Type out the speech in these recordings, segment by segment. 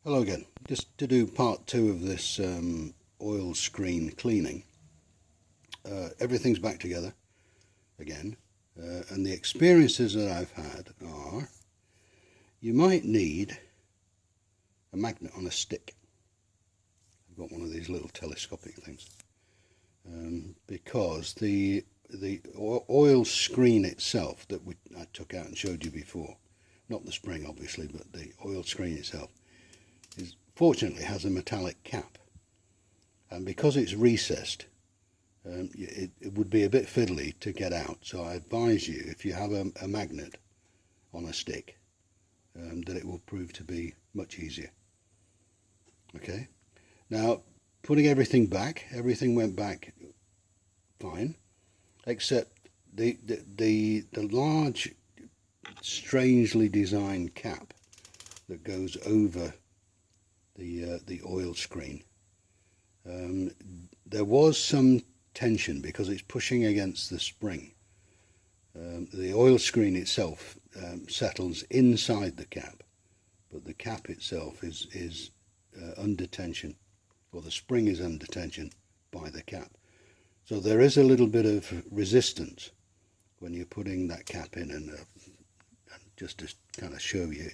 Hello again. Just to do part two of this oil screen cleaning. Everything's back together again, and the experiences that I've had are you might need a magnet on a stick. I've got one of these little telescopic things, because the oil screen itself that I took out and showed you before, not the spring obviously, but the oil screen itself, fortunately has a metallic cap, and because it's recessed, it would be a bit fiddly to get out. So I advise you, if you have a magnet on a stick, that it will prove to be much easier. Okay, now putting everything back, everything went back fine, except the large, strangely designed cap that goes over the oil screen. There was some tension because it's pushing against the spring. The oil screen itself settles inside the cap, but the cap itself is under tension, or the spring is under tension by the cap. So there is a little bit of resistance when you're putting that cap in, and just to kind of show you,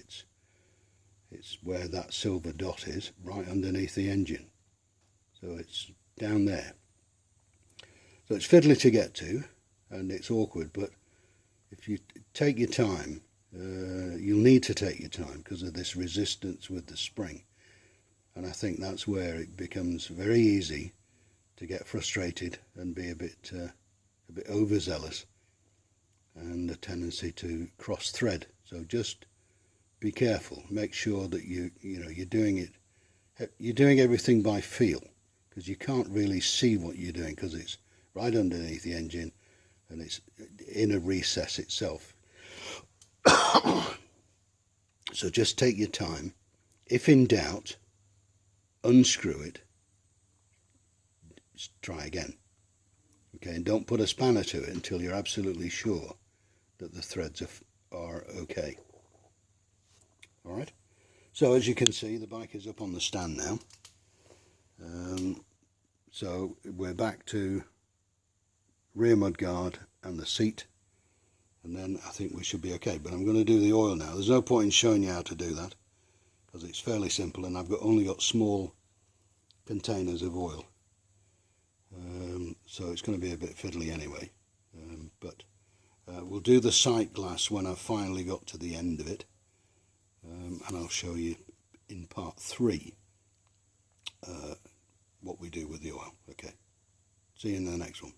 it's where that silver dot is, right underneath the engine. So it's down there. So it's fiddly to get to, and it's awkward, but if you take your time, you'll need to take your time because of this resistance with the spring. And I think that's where it becomes very easy to get frustrated and be a bit overzealous, and a tendency to cross thread. So just be careful. Make sure that you're doing everything by feel, because you can't really see what you're doing because it's right underneath the engine and it's in a recess itself. So just take your time. If in doubt, unscrew it. Just try again. Okay, and don't put a spanner to it until you're absolutely sure that the threads are okay. Alright, so as you can see, the bike is up on the stand now. So we're back to rear mudguard and the seat, and then I think we should be okay. But I'm going to do the oil now. There's no point in showing you how to do that because it's fairly simple, and I've only got small containers of oil. So it's going to be a bit fiddly anyway. But we'll do the sight glass when I've finally got to the end of it. And I'll show you in part 3 what we do with the oil. Okay, see you in the next one.